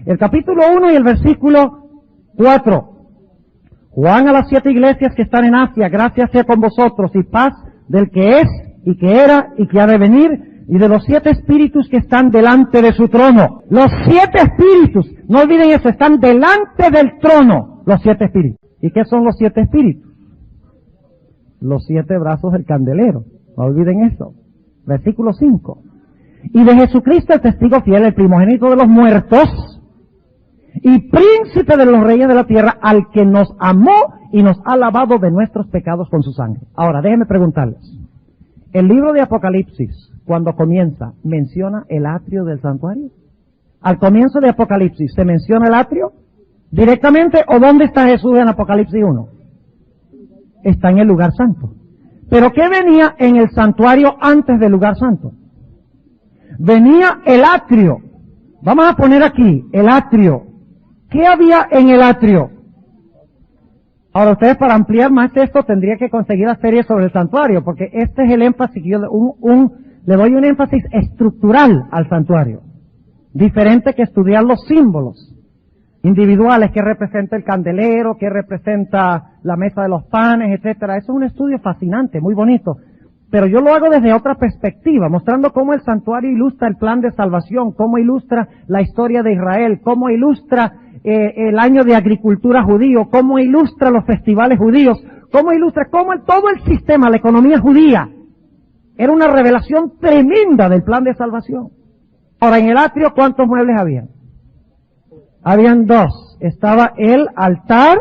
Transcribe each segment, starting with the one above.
El capítulo 1 y el versículo 4. Juan a las 7 iglesias que están en Asia, gracia sea con vosotros y paz del que es y que era y que ha de venir y de los 7 espíritus que están delante de su trono. Los 7 espíritus, no olviden eso, están delante del trono, los 7 espíritus. ¿Y qué son los 7 espíritus? Los 7 brazos del candelero, no olviden eso. Versículo 5. Y de Jesucristo el testigo fiel, el primogénito de los muertos y príncipe de los reyes de la tierra, al que nos amó y nos ha lavado de nuestros pecados con su sangre. Ahora, déjenme preguntarles. El libro de Apocalipsis, cuando comienza, ¿menciona el atrio del santuario? Al comienzo de Apocalipsis, ¿se menciona el atrio directamente o dónde está Jesús en Apocalipsis 1? Está en el lugar santo. ¿Pero qué venía en el santuario antes del lugar santo? Venía el atrio. Vamos a poner aquí, el atrio. ¿Qué había en el atrio? Ahora ustedes, para ampliar más esto, tendría que conseguir la serie sobre el santuario, porque este es el énfasis que yo le doy un énfasis estructural al santuario. Diferente que estudiar los símbolos individuales, que representa el candelero, que representa la mesa de los panes, etcétera. Eso es un estudio fascinante, muy bonito. Pero yo lo hago desde otra perspectiva, mostrando cómo el santuario ilustra el plan de salvación, cómo ilustra la historia de Israel, cómo ilustra el año de agricultura judío, cómo ilustra los festivales judíos, cómo ilustra cómo todo el sistema, la economía judía, era una revelación tremenda del plan de salvación. Ahora, en el atrio, ¿cuántos muebles había? Habían 2. Estaba el altar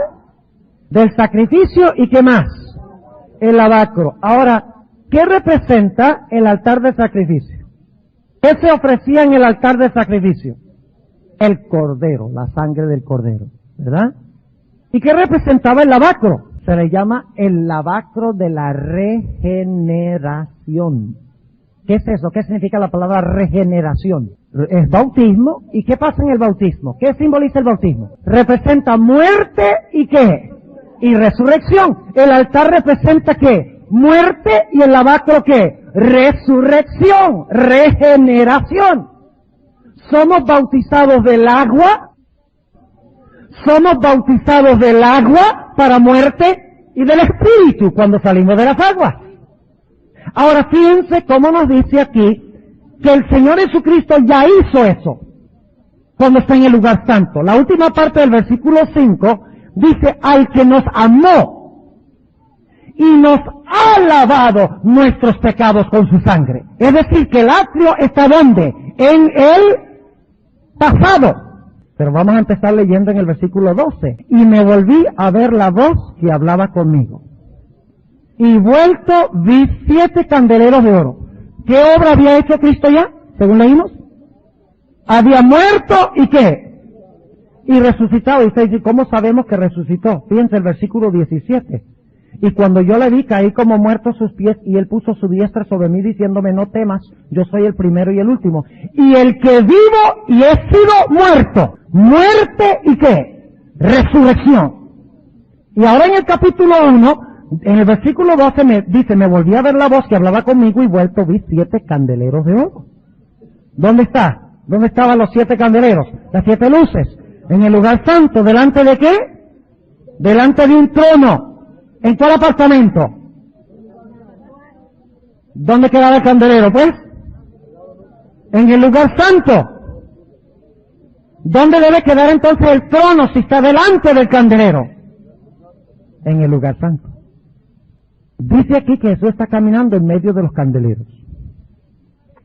del sacrificio y ¿qué más? El lavacro. Ahora, ¿qué representa el altar del sacrificio? ¿Qué se ofrecía en el altar del sacrificio? El cordero, la sangre del cordero, ¿verdad? ¿Y qué representaba el lavacro? Se le llama el lavacro de la regeneración. ¿Qué es eso? ¿Qué significa la palabra regeneración? Es bautismo. ¿Y qué pasa en el bautismo? ¿Qué simboliza el bautismo? Representa muerte y ¿qué? Y resurrección. El altar representa ¿qué? Muerte. Y el lavacro ¿qué? Resurrección, regeneración. Somos bautizados del agua. Somos bautizados del agua para muerte y del espíritu cuando salimos de las aguas. Ahora fíjense cómo nos dice aquí que el Señor Jesucristo ya hizo eso cuando está en el lugar santo. La última parte del versículo 5 dice, al que nos amó y nos ha lavado nuestros pecados con su sangre. Es decir, que el atrio está ¿dónde? En el pasado. Pero vamos a empezar leyendo en el versículo 12. Y me volví a ver la voz que hablaba conmigo. Y vuelto vi 7 candeleros de oro. ¿Qué obra había hecho Cristo ya? Según leímos. Había muerto y ¿qué? Y resucitado. Y usted dice, ¿cómo sabemos que resucitó? Fíjense el versículo 17. Y cuando yo le vi, caí como muerto a sus pies, y él puso su diestra sobre mí, diciéndome, no temas, yo soy el primero y el último. Y el que vivo y he sido muerto. Muerte y ¿qué? Resurrección. Y ahora en el capítulo 1, en el versículo 12 me dice, me volví a ver la voz que hablaba conmigo y vuelto vi 7 candeleros de oro. ¿Dónde está? ¿Dónde estaban los 7 candeleros? Las 7 luces. En el lugar santo. ¿Delante de qué? Delante de un trono. ¿En cuál apartamento? ¿Dónde quedaba el candelero, pues? En el lugar santo. ¿Dónde debe quedar entonces el trono si está delante del candelero? En el lugar santo. Dice aquí que Jesús está caminando en medio de los candeleros.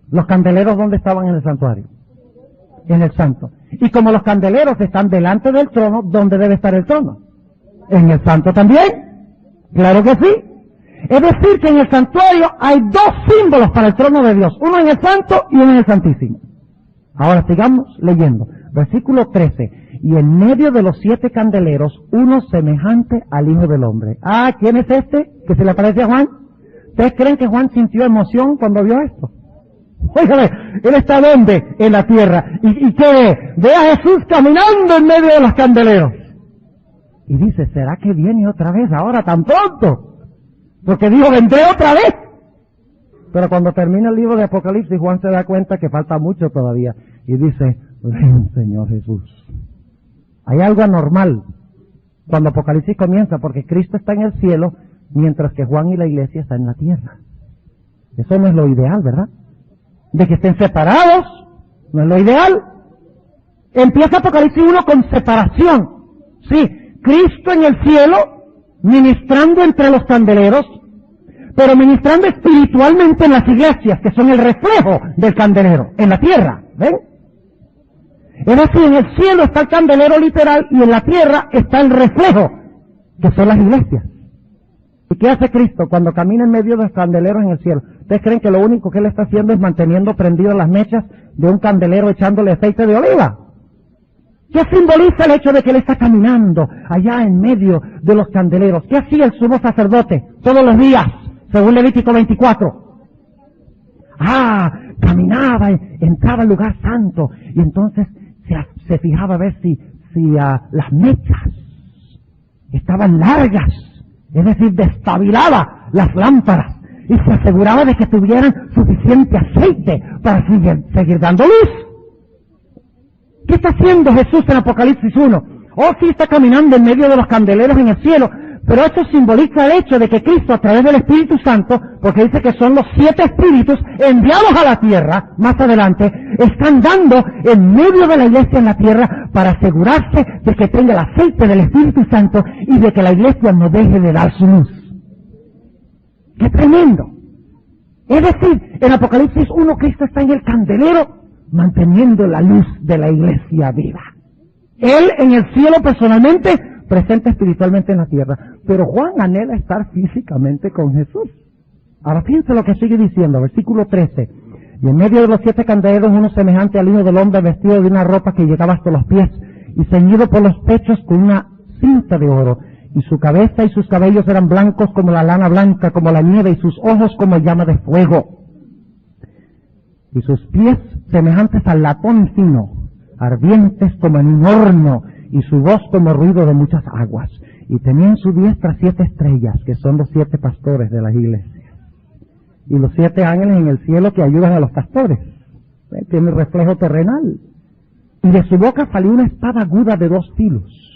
¿Los candeleros dónde estaban en el santuario? En el santo. Y como los candeleros están delante del trono, ¿dónde debe estar el trono? En el santo también. Claro que sí. Es decir, que en el santuario hay 2 símbolos para el trono de Dios. Uno en el santo y uno en el santísimo. Ahora sigamos leyendo. Versículo 13. Y en medio de los 7 candeleros, uno semejante al Hijo del Hombre. Ah, ¿quién es este? ¿Que se le parece a Juan? ¿Ustedes creen que Juan sintió emoción cuando vio esto? Óigame, él está ¿dónde? En la tierra. ¿Y qué ve? Ve a Jesús caminando en medio de los candeleros. Y dice, ¿será que viene otra vez ahora tan pronto? Porque dijo, vendré otra vez. Pero cuando termina el libro de Apocalipsis, Juan se da cuenta que falta mucho todavía. Y dice, ven Señor Jesús. Hay algo anormal cuando Apocalipsis comienza, porque Cristo está en el cielo, mientras que Juan y la iglesia están en la tierra. Eso no es lo ideal, ¿verdad? De que estén separados, no es lo ideal. Empieza Apocalipsis 1 con separación. Sí, Cristo en el cielo, ministrando entre los candeleros, pero ministrando espiritualmente en las iglesias, que son el reflejo del candelero, en la tierra, ¿ven? Es decir, en el cielo está el candelero literal y en la tierra está el reflejo, que son las iglesias. ¿Y qué hace Cristo cuando camina en medio de los candeleros en el cielo? ¿Ustedes creen que lo único que Él está haciendo es manteniendo prendidas las mechas de un candelero echándole aceite de oliva? ¿Qué simboliza el hecho de que Él está caminando allá en medio de los candeleros? ¿Qué hacía el sumo sacerdote todos los días, según Levítico 24? Caminaba, entraba al lugar santo y entonces se fijaba a ver si las mechas estaban largas, es decir, destabilaba las lámparas y se aseguraba de que tuvieran suficiente aceite para seguir dando luz. ¿Qué está haciendo Jesús en Apocalipsis 1? Sí está caminando en medio de los candeleros en el cielo, pero esto simboliza el hecho de que Cristo, a través del Espíritu Santo, porque dice que son los 7 espíritus enviados a la tierra, más adelante, están dando en medio de la iglesia en la tierra para asegurarse de que tenga el aceite del Espíritu Santo y de que la iglesia no deje de dar su luz. ¡Qué tremendo! Es decir, en Apocalipsis 1 Cristo está en el candelero manteniendo la luz de la iglesia viva. Él en el cielo personalmente, presente espiritualmente en la tierra. Pero Juan anhela estar físicamente con Jesús. Ahora fíjense lo que sigue diciendo, versículo 13. Y en medio de los 7 candeleros, uno semejante al hijo del hombre, vestido de una ropa que llegaba hasta los pies y ceñido por los pechos con una cinta de oro. Y su cabeza y sus cabellos eran blancos como la lana blanca, como la nieve, y sus ojos como llama de fuego. Y sus pies semejantes al latón fino, ardientes como en un horno, y su voz como ruido de muchas aguas. Y tenía en su diestra 7 estrellas, que son los 7 pastores de las iglesias. Y los 7 ángeles en el cielo que ayudan a los pastores. Tiene reflejo terrenal. Y de su boca salió una espada aguda de 2 filos.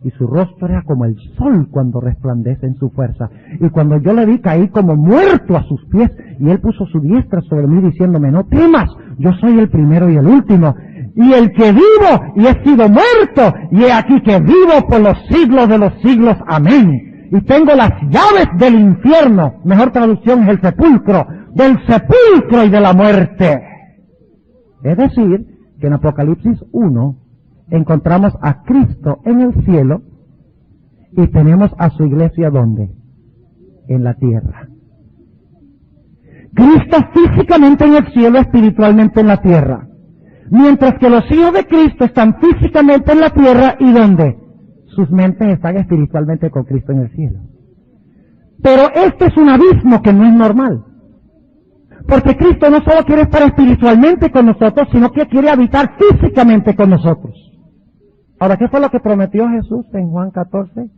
Y su rostro era como el sol cuando resplandece en su fuerza. Y cuando yo le vi, caí como muerto a sus pies. Y él puso su diestra sobre mí diciéndome, no temas, yo soy el primero y el último. Y el que vivo y he sido muerto. Y he aquí que vivo por los siglos de los siglos. Amén. Y tengo las llaves del infierno. Mejor traducción es el sepulcro. Del sepulcro y de la muerte. Es decir, que en Apocalipsis 1... encontramos a Cristo en el cielo y tenemos a su iglesia ¿dónde? En la tierra. Cristo físicamente en el cielo, espiritualmente en la tierra. Mientras que los hijos de Cristo están físicamente en la tierra y ¿dónde? Sus mentes están espiritualmente con Cristo en el cielo. Pero este es un abismo que no es normal. Porque Cristo no solo quiere estar espiritualmente con nosotros, sino que quiere habitar físicamente con nosotros. Ahora, ¿qué fue lo que prometió Jesús en Juan 14?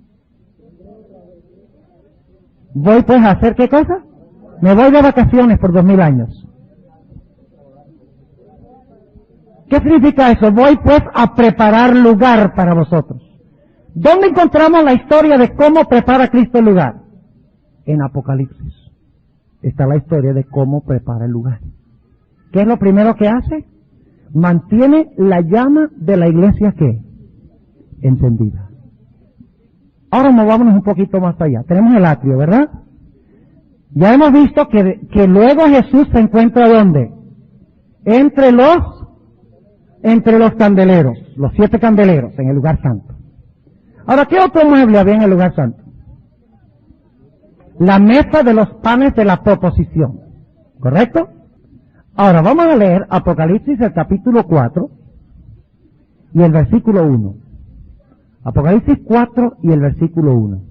¿Voy pues a hacer qué cosa? Me voy de vacaciones por 2000 años. ¿Qué significa eso? Voy pues a preparar lugar para vosotros. ¿Dónde encontramos la historia de cómo prepara Cristo el lugar? En Apocalipsis. Está la historia de cómo prepara el lugar. ¿Qué es lo primero que hace? Mantiene la llama de la iglesia ¿qué? Encendida. Ahora movámonos un poquito más allá. Tenemos el atrio, ¿verdad? Ya hemos visto que luego Jesús se encuentra ¿dónde? Entre los candeleros, los 7 candeleros en el lugar santo. Ahora, ¿qué otro mueble había en el lugar santo? La mesa de los panes de la proposición. ¿Correcto? Ahora vamos a leer Apocalipsis el capítulo 4 y el versículo 1. Apocalipsis 4 y el versículo 1.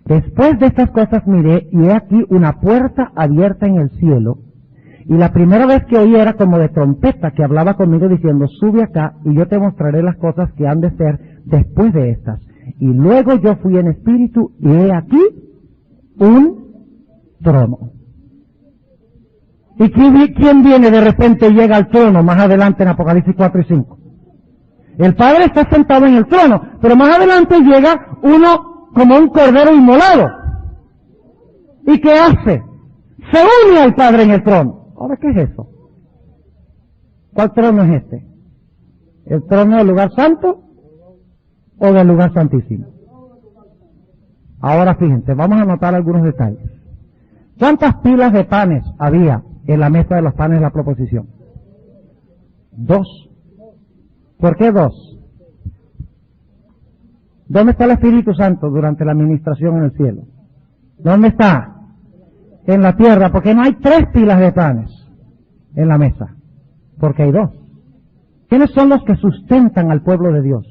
Después de estas cosas miré y he aquí una puerta abierta en el cielo, y la primera vez que oí era como de trompeta que hablaba conmigo diciendo, sube acá y yo te mostraré las cosas que han de ser después de estas. Y luego yo fui en espíritu y he aquí un trono. ¿Y quién viene de repente y llega al trono más adelante en Apocalipsis 4 y 5? El Padre está sentado en el trono, pero más adelante llega uno como un cordero inmolado. ¿Y qué hace? Se une al Padre en el trono. Ahora, ¿qué es eso? ¿Cuál trono es este? ¿El trono del lugar santo o del lugar santísimo? Ahora fíjense, vamos a anotar algunos detalles. ¿Cuántas pilas de panes había en la mesa de los panes de la proposición? 2. ¿Por qué 2? ¿Dónde está el Espíritu Santo durante la administración en el cielo? ¿Dónde está? En la tierra, porque no hay 3 pilas de panes en la mesa, porque hay 2. ¿Quiénes son los que sustentan al pueblo de Dios?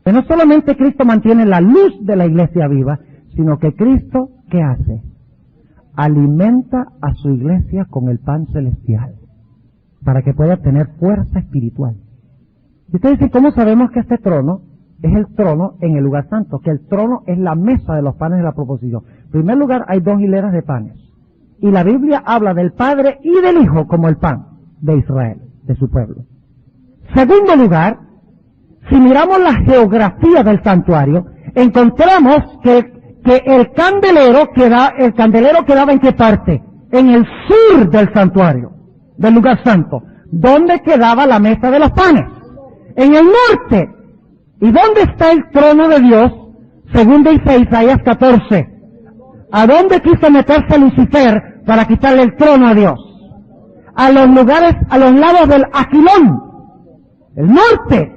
Que no solamente Cristo mantiene la luz de la iglesia viva, sino que Cristo, ¿qué hace? Alimenta a su iglesia con el pan celestial, para que pueda tener fuerza espiritual. Y usted dice, ¿cómo sabemos que este trono es el trono en el lugar santo? Que el trono es la mesa de los panes de la proposición. En primer lugar, hay 2 hileras de panes. Y la Biblia habla del Padre y del Hijo como el pan de Israel, de su pueblo. Segundo lugar, si miramos la geografía del santuario, encontramos que el candelero quedaba ¿en qué parte? En el sur del santuario, del lugar santo. ¿Dónde quedaba la mesa de los panes? En el norte. ¿Y dónde está el trono de Dios? Según dice Isaías 14. ¿A dónde quiso meterse Lucifer para quitarle el trono a Dios? A los lados del Aquilón, el norte.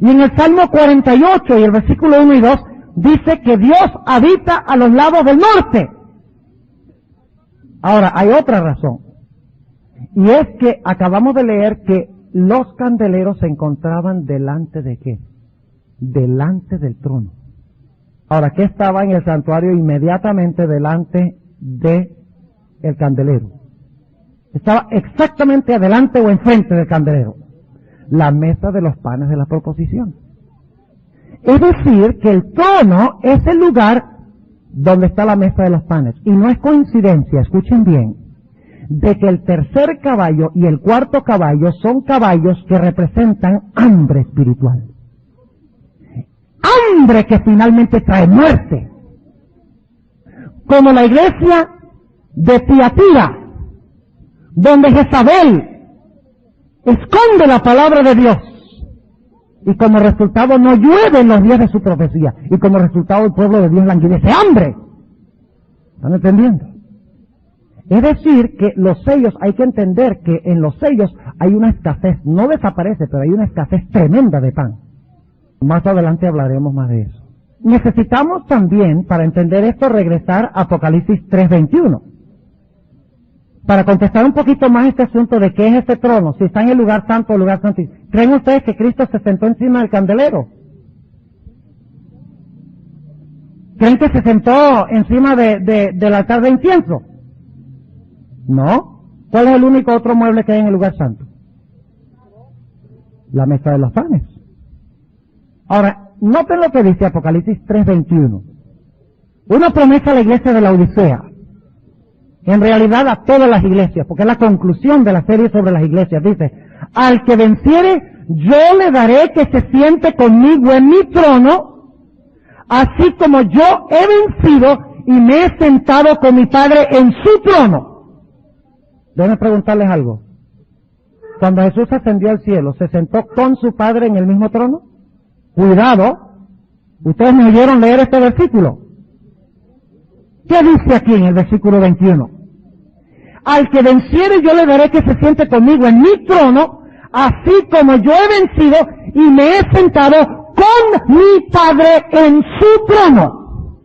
Y en el Salmo 48 y el versículo 1 y 2 dice que Dios habita a los lados del norte. Ahora, hay otra razón. Y es que acabamos de leer que los candeleros se encontraban delante de ¿qué? Delante del trono. Ahora, ¿qué estaba en el santuario inmediatamente delante de el candelero? Estaba exactamente adelante o enfrente del candelero. La mesa de los panes de la proposición. Es decir, que el trono es el lugar donde está la mesa de los panes. Y no es coincidencia, escuchen bien, de que el tercer caballo y el cuarto caballo son caballos que representan hambre espiritual. Hambre que finalmente trae muerte. Como la iglesia de Tiatira, donde Jezabel esconde la palabra de Dios y como resultado no llueve en los días de su profecía y como resultado el pueblo de Dios languidece hambre. ¿Están entendiendo? Es decir, que los sellos, hay que entender que en los sellos hay una escasez, no desaparece, pero hay una escasez tremenda de pan. Más adelante hablaremos más de eso. Necesitamos también, para entender esto, regresar a Apocalipsis 3:21. Para contestar un poquito más este asunto de qué es este trono, si está en el lugar santo o el lugar santo. ¿Creen ustedes que Cristo se sentó encima del candelero? ¿Creen que se sentó encima del altar de incienso? No. ¿Cuál es el único otro mueble que hay en el lugar santo? La mesa de los panes. Ahora, noten lo que dice Apocalipsis 3:21. Una promesa a la iglesia de la Odisea. En realidad a todas las iglesias, porque es la conclusión de la serie sobre las iglesias. Dice, al que venciere, yo le daré que se siente conmigo en mi trono, así como yo he vencido y me he sentado con mi Padre en su trono. Déjenme preguntarles algo. Cuando Jesús ascendió al cielo, ¿se sentó con su Padre en el mismo trono? Cuidado, ustedes me oyeron leer este versículo. ¿Qué dice aquí en el versículo 21? Al que venciere yo le daré que se siente conmigo en mi trono, así como yo he vencido y me he sentado con mi Padre en su trono.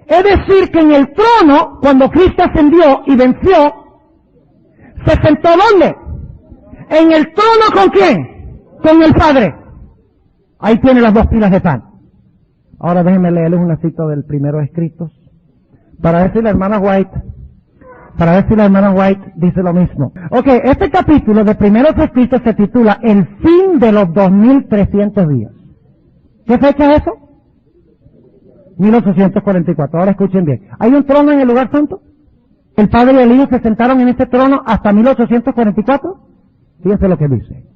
Es decir, que en el trono, cuando Cristo ascendió y venció, ¿se sentó dónde? En el trono ¿con quién? Con el Padre. Ahí tiene las 2 pilas de pan. Ahora déjenme leerles una cita del primero escritos. Para ver si la hermana White dice lo mismo. Ok, este capítulo de primeros escritos se titula El fin de los 2300 días. ¿Qué fecha es eso? 1844. Ahora escuchen bien. ¿Hay un trono en el lugar santo? ¿El Padre y el Hijo se sentaron en este trono hasta 1844? Fíjense lo que dice.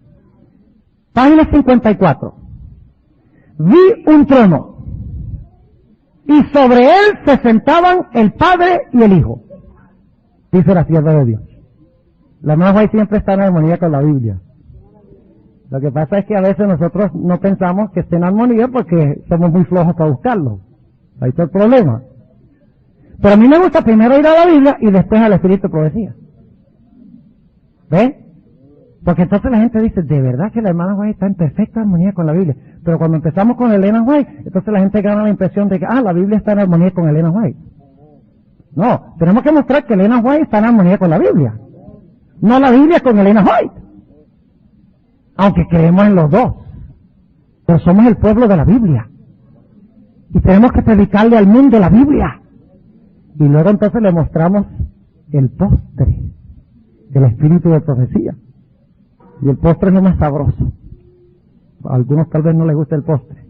Página 54. Vi un trono, y sobre él se sentaban el Padre y el Hijo. Dice la sierva de Dios. La hermana White siempre está en armonía con la Biblia. Lo que pasa es que a veces nosotros no pensamos que esté en armonía porque somos muy flojos para buscarlo. Ahí está el problema. Pero a mí me gusta primero ir a la Biblia y después al Espíritu de Profecía. ¿Ves? Porque entonces la gente dice, de verdad que la hermana White está en perfecta armonía con la Biblia. Pero cuando empezamos con Elena White, entonces la gente gana la impresión de que, la Biblia está en armonía con Elena White. No, tenemos que mostrar que Elena White está en armonía con la Biblia. No la Biblia con Elena White. Aunque creemos en los dos. Pero somos el pueblo de la Biblia. Y tenemos que predicarle al mundo la Biblia. Y luego entonces le mostramos el postre del Espíritu de Profecía. Y el postre es lo más sabroso. A algunos tal vez no les guste el postre.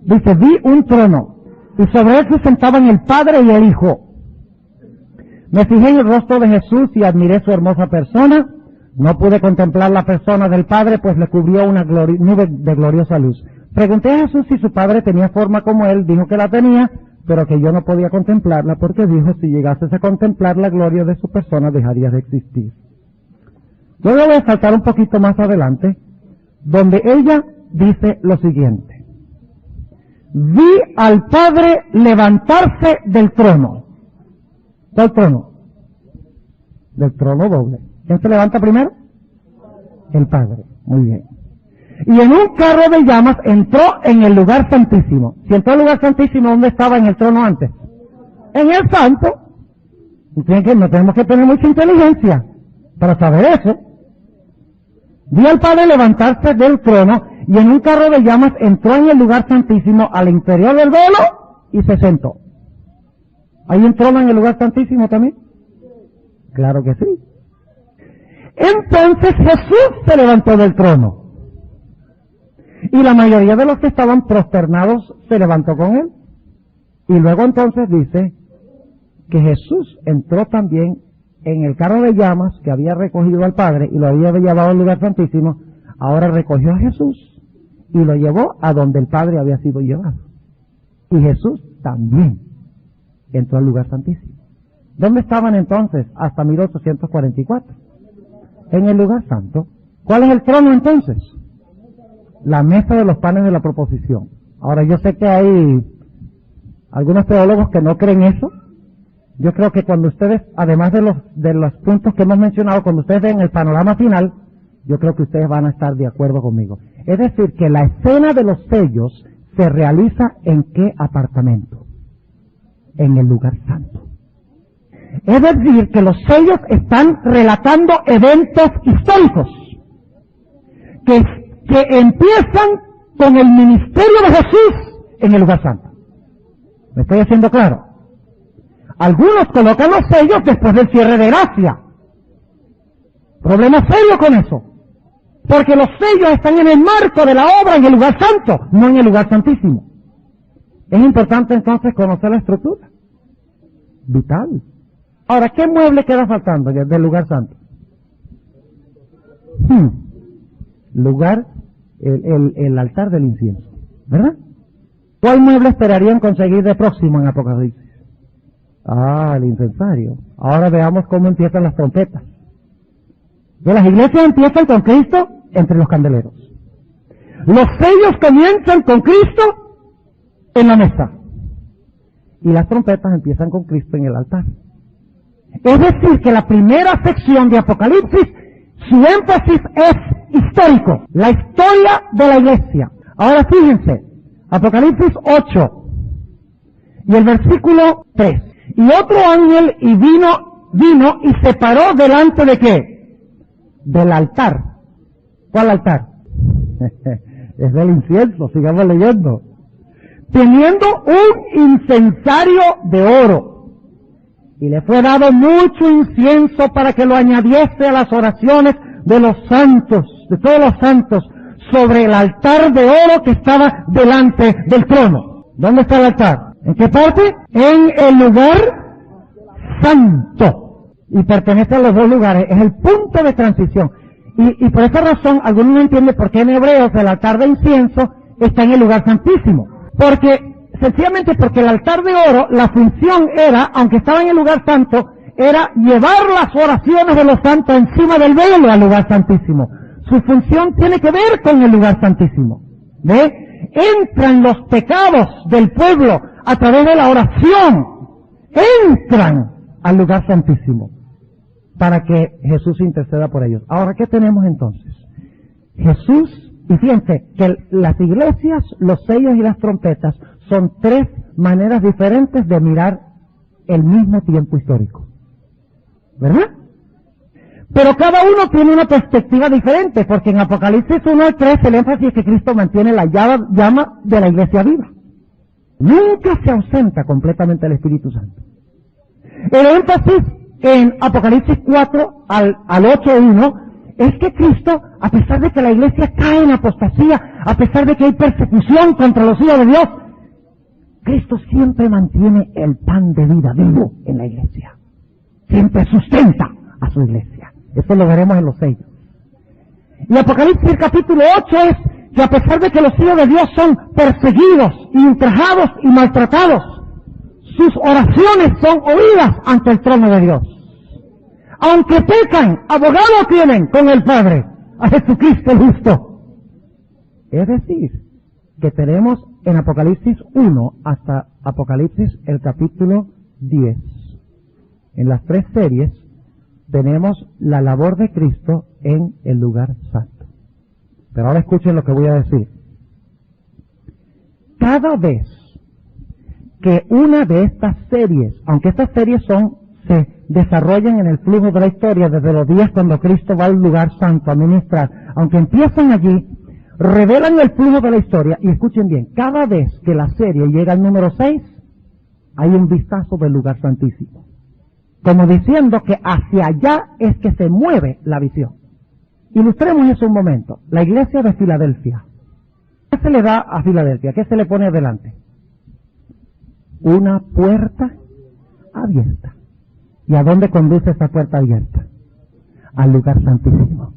Dice, vi un trono, y sobre él se sentaban el Padre y el Hijo. Me fijé en el rostro de Jesús y admiré su hermosa persona. No pude contemplar la persona del Padre, pues le cubrió una nube de gloriosa luz. Pregunté a Jesús si su Padre tenía forma como él. Dijo que la tenía, pero que yo no podía contemplarla, porque dijo, si llegases a contemplar la gloria de su persona, dejarías de existir. Yo voy a saltar un poquito más adelante, donde ella dice lo siguiente. Vi al Padre levantarse del trono. ¿Del trono? Del trono doble. ¿Quién se levanta primero? El Padre. Muy bien. Y en un carro de llamas entró en el lugar santísimo. Si entró al lugar santísimo, ¿dónde estaba en el trono antes? En el santo. No tenemos que tener mucha inteligencia para saber eso. Vi al Padre levantarse del trono y en un carro de llamas entró en el lugar santísimo al interior del velo y se sentó. ¿Hay un trono en el lugar santísimo también? Claro que sí. Entonces Jesús se levantó del trono. Y la mayoría de los que estaban prosternados se levantó con él. Y luego entonces dice que Jesús entró también en el carro de llamas que había recogido al Padre y lo había llevado al lugar santísimo. Ahora recogió a Jesús y lo llevó a donde el Padre había sido llevado. Y Jesús también entró al lugar santísimo. ¿Dónde estaban entonces hasta 1844? En el lugar santo. ¿Cuál es el trono entonces? La mesa de los panes de la proposición. Ahora yo sé que hay algunos teólogos que no creen eso. Yo creo que cuando ustedes, además de los puntos que hemos mencionado, cuando ustedes ven el panorama final, yo creo que ustedes van a estar de acuerdo conmigo. Es decir, que la escena de los sellos se realiza ¿en qué apartamento? En el lugar santo. Es decir, que los sellos están relatando eventos históricos que empiezan con el ministerio de Jesús en el lugar santo. ¿Me estoy haciendo claro? Algunos colocan los sellos después del cierre de gracia. Problema serio con eso. Porque los sellos están en el marco de la obra en el lugar santo, no en el lugar santísimo. Es importante entonces conocer la estructura. Vital. Ahora, ¿qué mueble queda faltando del lugar santo? Lugar, el altar del incienso. ¿Verdad? ¿Cuál mueble esperarían conseguir de próximo en Apocalipsis? El incensario. Ahora veamos cómo empiezan las trompetas. Las iglesias empiezan con Cristo entre los candeleros. Los sellos comienzan con Cristo en la mesa. Y las trompetas empiezan con Cristo en el altar. Es decir, que la primera sección de Apocalipsis, su énfasis es histórico. La historia de la iglesia. Ahora fíjense, Apocalipsis 8 y el versículo 3. Y otro ángel vino y se paró delante de ¿qué? Del altar. ¿Cuál altar? Es del incienso, sigamos leyendo. Teniendo un incensario de oro. Y le fue dado mucho incienso para que lo añadiese a las oraciones de los santos, de todos los santos, sobre el altar de oro que estaba delante del trono. ¿Dónde está el altar? ¿En qué parte? En el lugar santo. Y pertenece a los dos lugares. Es el punto de transición. Y por esa razón, algunos no entienden por qué en Hebreos el altar de incienso está en el lugar santísimo. Sencillamente porque el altar de oro, la función era, aunque estaba en el lugar santo, era llevar las oraciones de los santos encima del velo al lugar santísimo. Su función tiene que ver con el lugar santísimo. ¿Ve? Entran los pecados del pueblo a través de la oración. Entran al lugar santísimo para que Jesús interceda por ellos. Ahora, ¿qué tenemos entonces? Jesús, y fíjense que las iglesias, los sellos y las trompetas son tres maneras diferentes de mirar el mismo tiempo histórico. ¿Verdad? Pero cada uno tiene una perspectiva diferente, porque en Apocalipsis 1 al 3 el énfasis es que Cristo mantiene la llama de la iglesia viva. Nunca se ausenta completamente el Espíritu Santo. El énfasis en Apocalipsis 4 al 8:1 es que Cristo, a pesar de que la iglesia cae en apostasía, a pesar de que hay persecución contra los hijos de Dios, Cristo siempre mantiene el pan de vida vivo en la iglesia. Siempre sustenta a su iglesia. Eso lo veremos en los sellos. Y Apocalipsis capítulo 8 es que a pesar de que los hijos de Dios son perseguidos, y ultrajados y maltratados, sus oraciones son oídas ante el trono de Dios. Aunque pecan, abogado tienen con el Padre, a Jesucristo el justo. Es decir, que tenemos en Apocalipsis 1 hasta Apocalipsis el capítulo 10. En las tres series tenemos la labor de Cristo en el lugar santo. Pero ahora escuchen lo que voy a decir. Cada vez que una de estas series, aunque estas series se desarrollan en el flujo de la historia desde los días cuando Cristo va al lugar santo a ministrar, aunque empiezan allí, revelan el flujo de la historia, y escuchen bien, cada vez que la serie llega al número 6, hay un vistazo del lugar santísimo. Como diciendo que hacia allá es que se mueve la visión. Ilustremos eso un momento. La iglesia de Filadelfia. ¿Qué se le da a Filadelfia? ¿Qué se le pone adelante? Una puerta abierta. ¿Y a dónde conduce esa puerta abierta? Al lugar santísimo.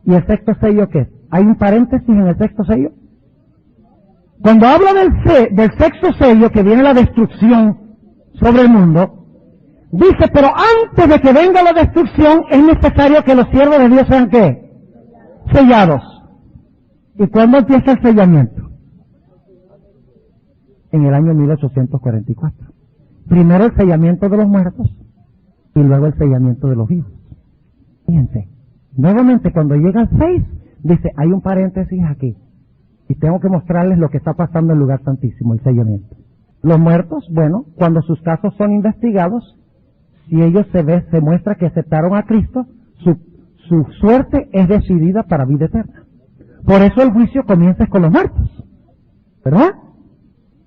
¿Y el sexto sello qué es? ¿Hay un paréntesis en el sexto sello? Cuando habla del sexto sello, que viene la destrucción sobre el mundo, dice, pero antes de que venga la destrucción, es necesario que los siervos de Dios sean ¿qué? Sellados. ¿Y cuándo empieza el sellamiento? En el año 1844. Primero el sellamiento de los muertos y luego el sellamiento de los vivos. Fíjense, nuevamente cuando llega al 6, dice, hay un paréntesis aquí. Y tengo que mostrarles lo que está pasando en el lugar santísimo, el sellamiento. Los muertos, bueno, cuando sus casos son investigados, si ellos se muestra que aceptaron a Cristo, su suerte es decidida para vida eterna. Por eso el juicio comienza con los muertos. ¿Verdad?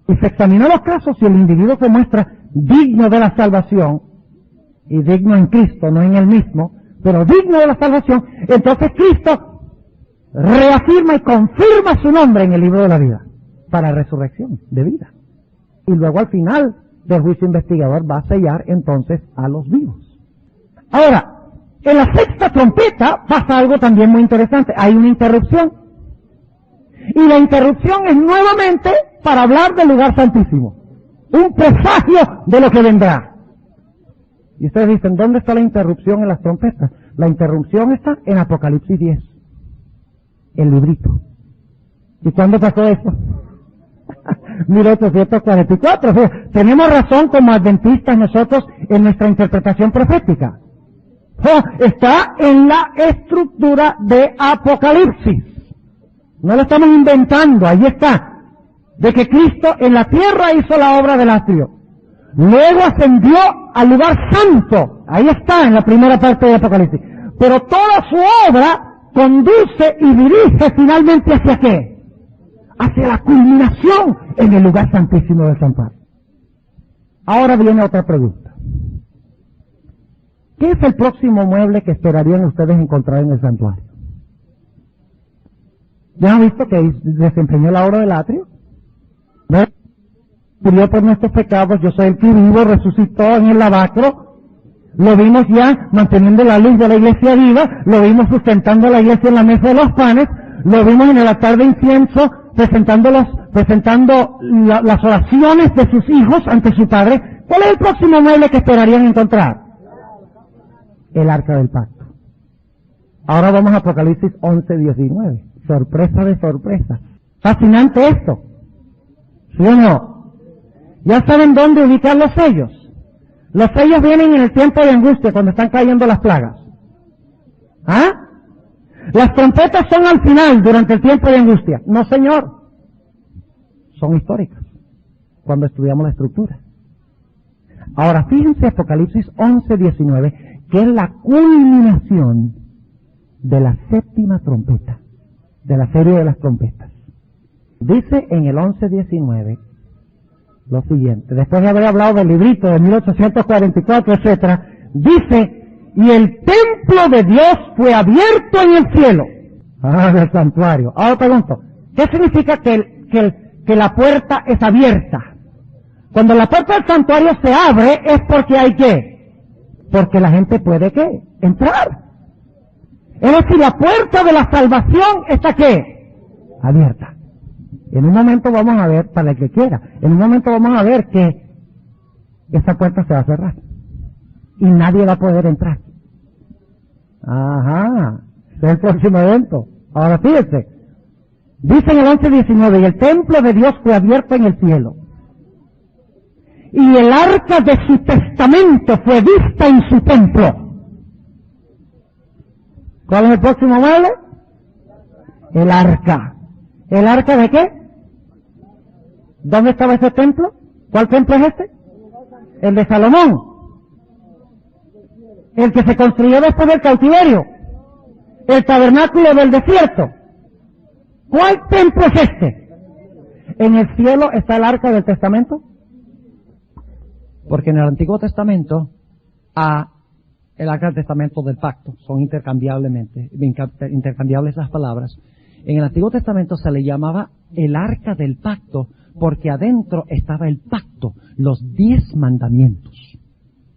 Y se examinan los casos si el individuo se muestra digno de la salvación, y digno en Cristo, no en él mismo, pero digno de la salvación, entonces Cristo reafirma y confirma su nombre en el libro de la vida, para resurrección de vida. Y luego al final del juicio investigador va a sellar entonces a los vivos. Ahora, en la sexta trompeta pasa algo también muy interesante. Hay una interrupción. Y la interrupción es nuevamente para hablar del lugar santísimo. Un presagio de lo que vendrá. Y ustedes dicen, ¿dónde está la interrupción en las trompetas? La interrupción está en Apocalipsis 10. El librito. ¿Y cuándo pasó eso? 1844. O sea, tenemos razón como adventistas nosotros en nuestra interpretación profética. Está en la estructura de Apocalipsis. No lo estamos inventando, ahí está. De que Cristo en la tierra hizo la obra del atrio. Luego ascendió al lugar santo. Ahí está en la primera parte de Apocalipsis. Pero toda su obra conduce y dirige finalmente hacia ¿qué? Hacia la culminación en el lugar santísimo del santuario. Ahora viene otra pregunta. ¿Qué es el próximo mueble que esperarían ustedes encontrar en el santuario? ¿Ya han visto que desempeñó la obra del atrio? ¿Ves? Murió por nuestros pecados, yo soy el que vivo, resucitó en el lavacro, lo vimos ya manteniendo la luz de la iglesia viva, lo vimos sustentando a la iglesia en la mesa de los panes, lo vimos en el altar de incienso, presentando las oraciones de sus hijos ante su padre. ¿Cuál es el próximo mueble que esperarían encontrar? El arca del pacto. Ahora vamos a Apocalipsis 11:19. Sorpresa de sorpresas. Fascinante esto. ¿Sí o no? ¿Ya saben dónde ubicar los sellos? Los sellos vienen en el tiempo de angustia, cuando están cayendo las plagas. ¿Ah? Las trompetas son al final, durante el tiempo de angustia. No, señor. Son históricas, cuando estudiamos la estructura. Ahora, fíjense Apocalipsis 11:19, que es la culminación de la séptima trompeta, de la serie de las trompetas. Dice en el 11:19 lo siguiente, después de haber hablado del librito de 1844, etcétera, dice, y el templo de Dios fue abierto en el cielo. Del santuario. Ahora pregunto, ¿qué significa que la puerta es abierta? Cuando la puerta del santuario se abre es porque hay ¿qué? Porque la gente puede ¿qué? Entrar. Es decir, la puerta de la salvación está ¿qué? Abierta. En un momento vamos a ver, para el que quiera, en un momento vamos a ver que esa puerta se va a cerrar. Y nadie va a poder entrar. Ajá. Ese es el próximo evento. Ahora fíjense. Dice en el 11:19, y el templo de Dios fue abierto en el cielo. Y el arca de su testamento fue vista en su templo. ¿Cuál es el próximo mueble? El arca. ¿El arca de qué? ¿Dónde estaba ese templo? ¿Cuál templo es este? El de Salomón. El que se construyó después del cautiverio. El tabernáculo del desierto. ¿Cuál templo es este? ¿En el cielo está el arca del testamento? Porque en el Antiguo Testamento el arca del testamento del pacto son intercambiables las palabras. En el Antiguo Testamento se le llamaba el arca del pacto porque adentro estaba el pacto, los 10 mandamientos.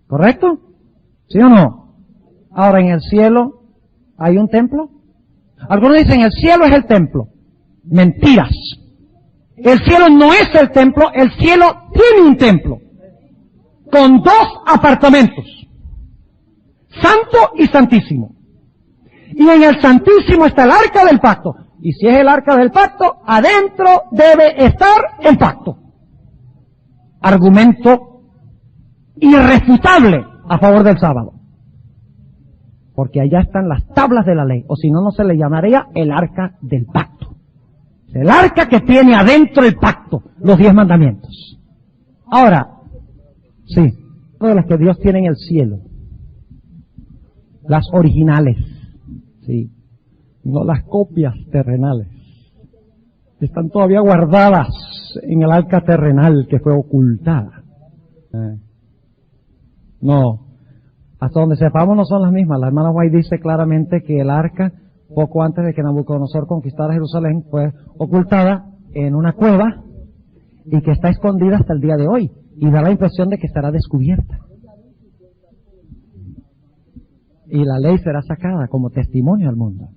¿Correcto? ¿Sí o no? Ahora, en el cielo hay un templo. Algunos dicen el cielo es el templo. Mentiras. El cielo no es el templo, el cielo tiene un templo con 2 apartamentos, santo y santísimo. Y en el santísimo está el arca del pacto. Y si es el arca del pacto, adentro debe estar el pacto. Argumento irrefutable a favor del sábado. Porque allá están las tablas de la ley, o si no, no se le llamaría el arca del pacto. Es el arca que tiene adentro el pacto, los 10 mandamientos. Ahora, sí, de las que Dios tiene en el cielo, las originales, sí, no las copias terrenales, están todavía guardadas en el arca terrenal que fue ocultada. No, hasta donde sepamos no son las mismas. La hermana White dice claramente que el arca, poco antes de que Nabucodonosor conquistara Jerusalén, fue ocultada en una cueva y que está escondida hasta el día de hoy, y da la impresión de que estará descubierta. Y la ley será sacada como testimonio al mundo,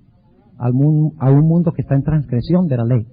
a un mundo que está en transgresión de la ley.